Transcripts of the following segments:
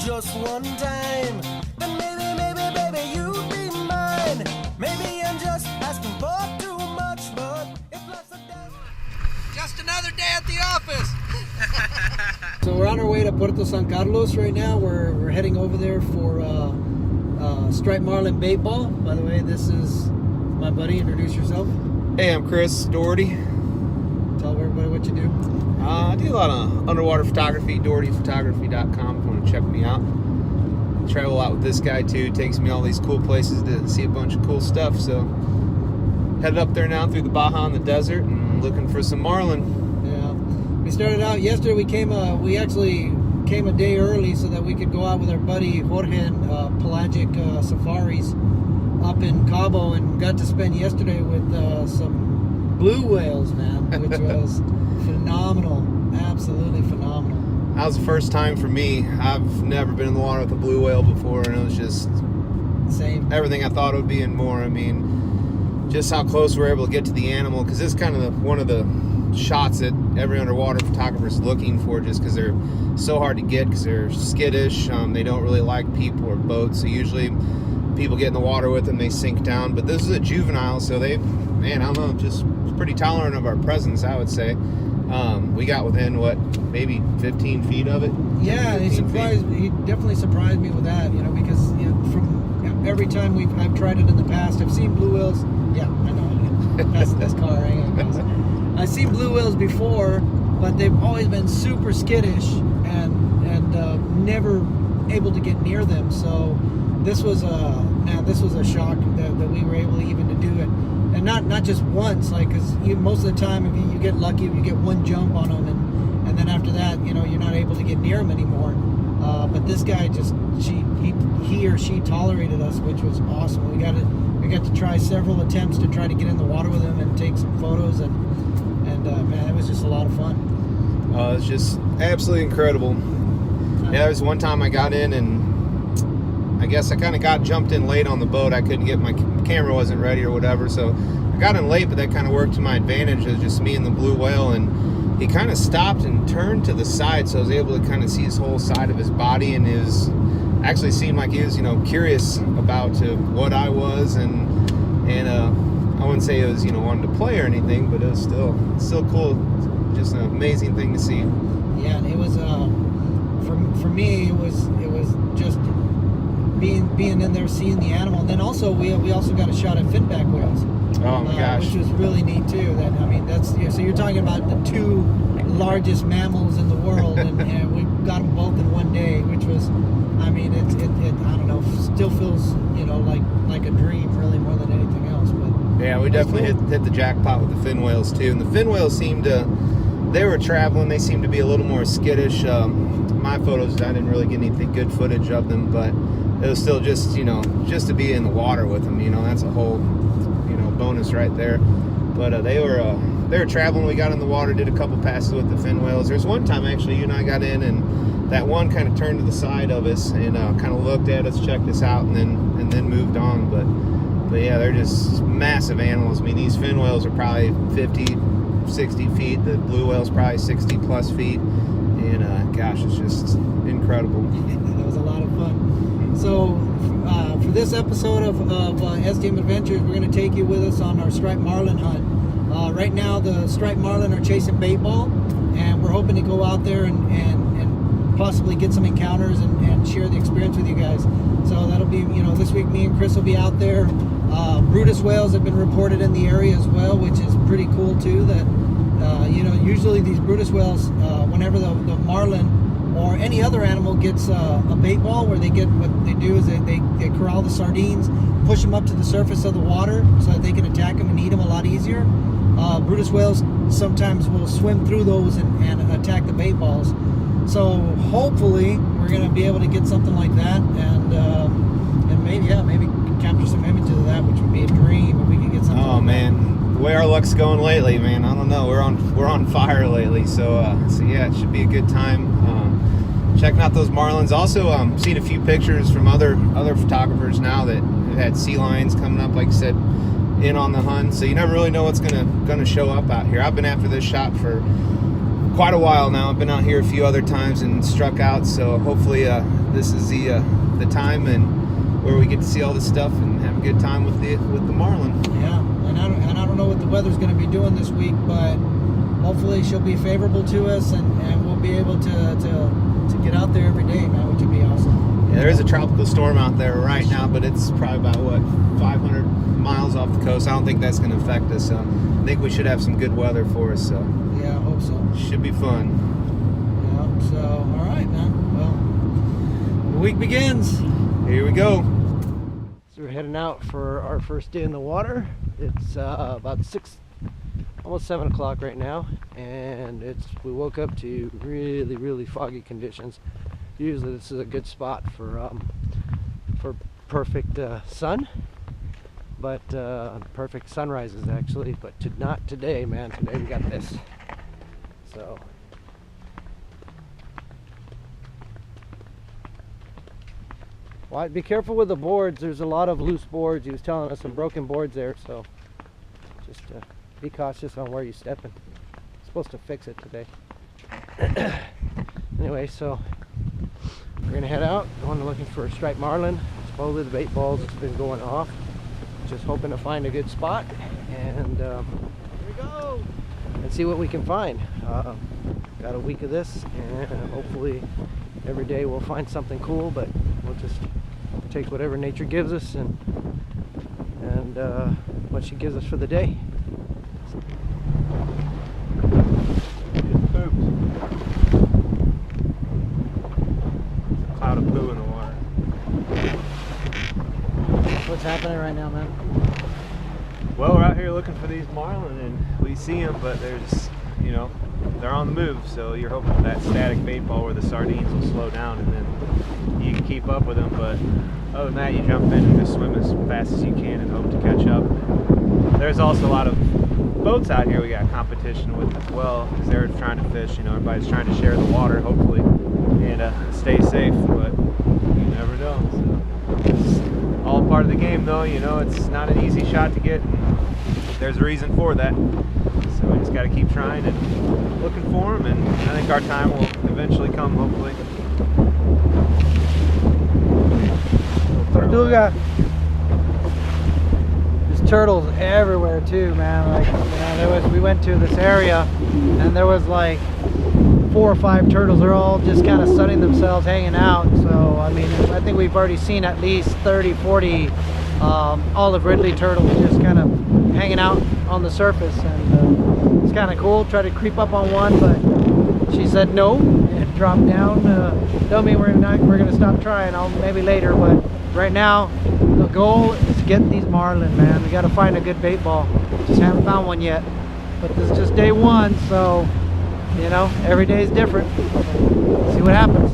Just one time, then maybe, baby, you'll be mine. Maybe I'm just asking for too much, but if life's a day... Just another day at the office. So we're on our way to Puerto San Carlos right now. We're heading over there for striped marlin bait ball. By the way, this is my buddy. Introduce yourself. Hey, I'm Chris Doherty. Tell everybody what you do. I do a lot of underwater photography, dohertyphotography.com if you want to check me out. Travel a lot with this guy too. Takes me all these cool places to see a bunch of cool stuff. So headed up there now through the Baja in the desert and looking for some marlin. Yeah, we started out yesterday. We actually came a day early so that we could go out with our buddy Jorge and pelagic safaris up in Cabo, and got to spend yesterday with some blue whales, man, which was phenomenal, absolutely phenomenal. That was the first time for me. I've never been in the water with a blue whale before, and it was just same everything I thought it would be and more. I mean, just how close we're able to get to the animal, because it's kind of one of the shots that every underwater photographer is looking for, just because they're so hard to get, because they're skittish. They don't really like people or boats, so usually people get in the water with them, they sink down. But this is a juvenile, so they, man, I don't know, just pretty tolerant of our presence, I would say. We got within, what, maybe 15 feet of it? Yeah, he definitely surprised me with that, because from every time I've tried it in the past, I've seen blue whales. Yeah, I know. That's this car, right? I've seen blue whales before, but they've always been super skittish and never able to get near them. So this was a shock that we were able even to do it. And not just once, like, because most of the time, if you get lucky, if you get one jump on them, and then after that, you're not able to get near them anymore. But this guy he or she tolerated us, which was awesome. We got to try several attempts to try to get in the water with him and take some photos, and man, it was just a lot of fun. It was just absolutely incredible. Yeah, there was one time I got in, and I guess I kind of got jumped in late on the boat. I couldn't get, my camera wasn't ready or whatever, so I got in late, but that kind of worked to my advantage. It was just me and the blue whale, and he kind of stopped and turned to the side, so I was able to kind of see his whole side of his body, and it was actually seemed like he was, curious about what I was, and I wouldn't say it was, wanting to play or anything, but it was still cool. Just an amazing thing to see. Yeah, and it was for me, it was just being in there, seeing the animal. And then also we also got a shot at finback whales. Oh my gosh, which was really neat too. So you're talking about the two largest mammals in the world, and we got them both in one day, which was, it I don't know, still feels like a dream, really, more than anything else. But yeah, we definitely hit the jackpot with the fin whales too. And the fin whales they were traveling. They seemed to be a little more skittish. My photos, I didn't really get anything good footage of them, but it was still just to be in the water with them. That's a whole bonus right there. But they were traveling. We got in the water, did a couple passes with the fin whales. There's one time actually you and I got in, and that one kind of turned to the side of us and kind of looked at us, checked us out, and then moved on. But yeah, they're just massive animals. These fin whales are probably 50, 60 feet. The blue whale's probably 60 plus feet. And gosh, it's just incredible. That was a lot of fun. So for this episode of SDM Adventures, we're going to take you with us on our striped marlin hunt. Right now, the striped marlin are chasing bait ball, and we're hoping to go out there and possibly get some encounters and share the experience with you guys. So that'll be, this week me and Chris will be out there. Brutus whales have been reported in the area as well, which is pretty cool too. That usually these Brutus whales, whenever the marlin or any other animal gets a bait ball, what they do is they corral the sardines, push them up to the surface of the water so that they can attack them and eat them a lot easier. Brutus whales sometimes will swim through those and attack the bait balls. So hopefully we're going to be able to get something like that, and maybe capture some images of that, which would be a dream. the way our luck's going lately, man, I don't know. We're on fire lately. So yeah, it should be a good time. Checking out those marlins. Also, seen a few pictures from other photographers now that have had sea lions coming up, like I said, in on the hunt. So you never really know what's gonna show up out here. I've been after this shot for quite a while now. I've been out here a few other times and struck out. So hopefully this is the time and where we get to see all this stuff and have a good time with the marlin. Yeah, and I don't know what the weather's going to be doing this week, but hopefully she'll be favorable to us, and we'll be able to get out there every day, man, which would be awesome. Yeah, there is a tropical storm out there right now, but it's probably about, what, 500 miles off the coast. I don't think that's going to affect us. I think we should have some good weather for us. So yeah, I hope so. Should be fun. Yeah, so, all right, man. Well, the week begins. Here we go. So we're heading out for our first day in the water. It's about 6, almost 7 o'clock right now, and we woke up to really, really foggy conditions. Usually this is a good spot for perfect sun, but perfect sunrises actually, but not today, man. Today we got this. So well, be careful with the boards. There's a lot of loose boards. He was telling us some broken boards there, so just be cautious on where you're stepping. Supposed to fix it today. Anyway, so we're gonna head out, going looking for a striped marlin. Supposedly the bait balls has been going off. Just hoping to find a good spot, and here we go, and see what we can find. Got a week of this, and hopefully every day we'll find something cool, but we'll just take whatever nature gives us and what she gives us for the day. Cloud of poo in the water. What's happening right now, man? Well, we're out here looking for these marlin, and we see them, but they're just, you know, they're on the move. So you're hoping for that static bait ball where the sardines will slow down, and then you can keep up with them. But other than that, you jump in and just swim as fast as you can and hope to catch up. There's also a lot of boats out here we got competition with as well, because they're trying to fish. You know, everybody's trying to share the water, hopefully, and stay safe. But you never know. So it's all part of the game, though. You know, it's not an easy shot to get. There's a reason for that. So we just got to keep trying and looking for them, and I think our time will eventually come, hopefully. Tortuga. There's turtles everywhere too, man. Like, you know, we went to this area, and there was like 4 or 5 turtles. They're all just kind of sunning themselves, hanging out. So I mean, I think we've already seen at least 30, 40 olive ridley turtles just kind of hanging out on the surface, and it's kind of cool. Tried to creep up on one, but she said no and dropped down. Tell me we're gonna stop trying. Maybe later, but right now the goal is to get these marlin, man. We got to find a good bait ball. Just haven't found one yet, but this is just day one, so you know, every day is different. See what happens.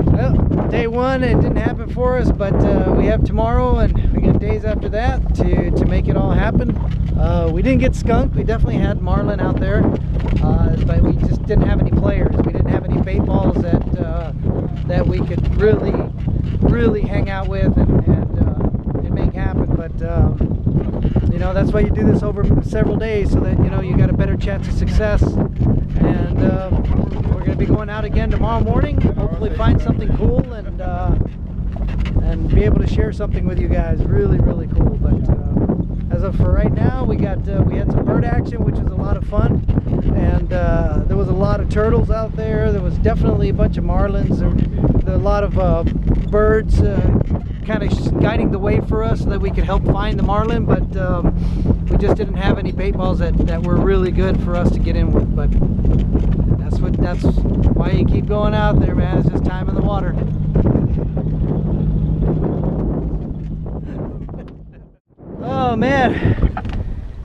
Well, day one, it didn't happen for us, but we have tomorrow, and we got days after that to make it all happen. We didn't get skunk. We definitely had marlin out there, but we just didn't have any players. We didn't have any bait balls that we could really hang out with and make happen. But you know, that's why you do this over several days, so that you know you got a better chance of success. And we're going to be going out again tomorrow morning. Hopefully find something cool and be able to share something with you guys. Really cool. But as of for right now, we had some bird action, which was a lot of fun, and there was a lot of turtles out there. There was definitely a bunch of marlins. There were a lot of birds kind of guiding the way for us so that we could help find the marlin, but we just didn't have any bait balls that were really good for us to get in with. But that's why you keep going out there, man. It's just time in the water. Oh man,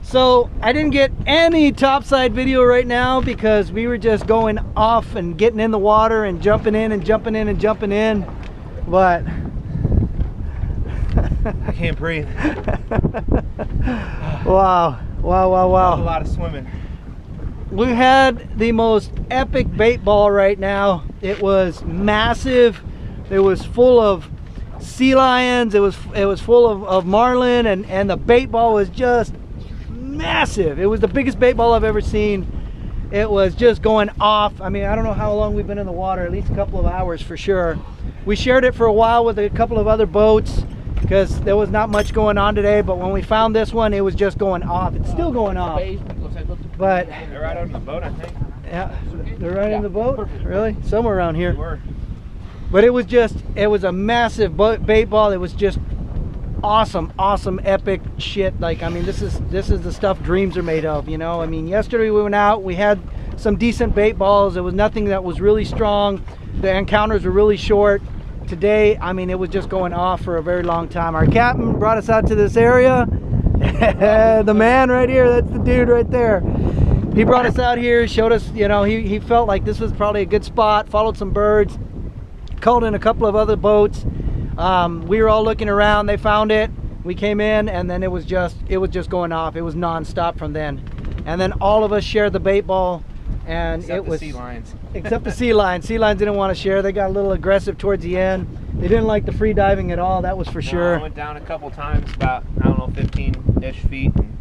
so I didn't get any topside video right now because we were just going off and getting in the water and jumping in and jumping in and jumping in. But I can't breathe. Wow. Wow, wow, A wow. lot of swimming. We had the most epic bait ball right now. It was massive. It was full of sea lions. It was full of marlin, and the bait ball was just massive. It was the biggest bait ball I've ever seen. It was just going off. I mean, I don't know how long we've been in the water, at least a couple of hours for sure. We shared it for a while with a couple of other boats because there was not much going on today, but when we found this one, it was just going off. It's still going off. But They're right on the boat, I think. yeah, they're right in the boat? Really? Somewhere around here. They were. But it was a massive bait ball. It was just awesome, epic shit. Like, I mean, this is the stuff dreams are made of, you know. I mean, yesterday we went out, we had some decent bait balls. It was nothing that was really strong. The encounters were really short. Today, I mean, it was just going off for a very long time. Our captain brought us out to this area. The man right here, that's the dude right there. He brought us out here, showed us, you know, he felt like this was probably a good spot, followed some birds, called in a couple of other boats. We were all looking around, they found it, we came in, and then it was just going off. It was non-stop from then. And then all of us shared the bait ball, and Except it was the sea lions. except the sea lions. Sea lions didn't want to share. They got a little aggressive towards the end. They didn't like the free diving at all, that was for sure. I went down a couple times, about, I don't know, 15-ish feet, and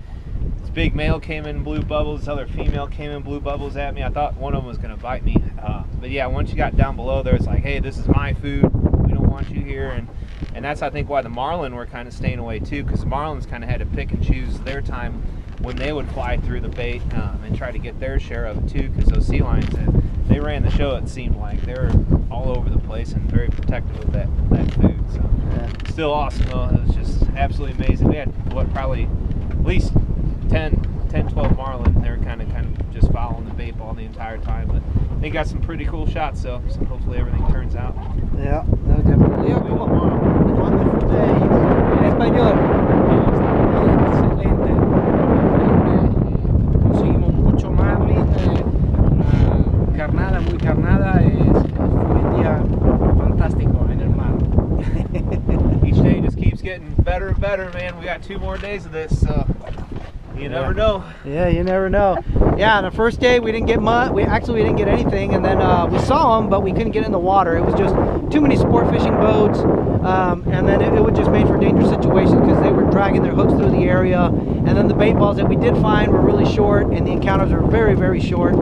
this big male came in, blew bubbles. This other female came in, blew bubbles at me. I thought one of them was going to bite me. But yeah, once you got down below there, it's like, hey, this is my food. We don't want you here. And that's, I think, why the marlin were kind of staying away too, because the marlins kind of had to pick and choose their time when they would fly through the bait and try to get their share of it too, because those sea lions, they ran the show, it seemed like. They were all over the place and very protective of that food. So Yeah. still awesome though. It was just absolutely amazing. We had, what, probably at least 10, 12 marlin. They were kind of just following the bait ball the entire time, but they got some pretty cool shots, so hopefully everything turns out. Yeah, no, definitely. Leo, ¿cómo? ¿Cómo disfruté en español? Excelente. Conseguimos mucho marlin, una carnada muy carnada. Fue un día fantástico en el mar. Each day just keeps getting better and better, man. We got 2 more days of this, so you never know. Yeah, you never know. Yeah, the first day we didn't get mud. We didn't get anything, and then we saw them, but we couldn't get in the water. It was just too many sport fishing boats, and then it was just made for dangerous situations because they were dragging their hooks through the area. And then the bait balls that we did find were really short, and the encounters were very, very short.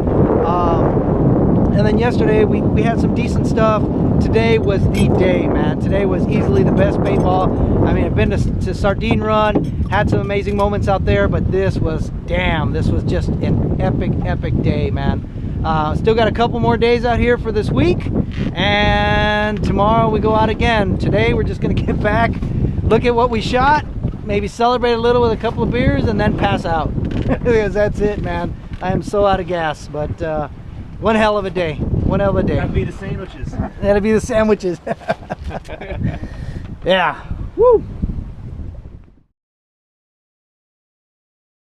And then yesterday we had some decent stuff. Today was the day, man. Today was easily the best bait ball. I mean, I've been to Sardine Run, had some amazing moments out there, but this was just an epic day, man. Still got a couple more days out here for this week, and tomorrow we go out again. Today we're just gonna get back, look at what we shot, maybe celebrate a little with a couple of beers, and then pass out. Because that's it, man. I am so out of gas, but one hell of a day. One hell of a day. That'd be the sandwiches. That'll be the sandwiches. Yeah. Woo.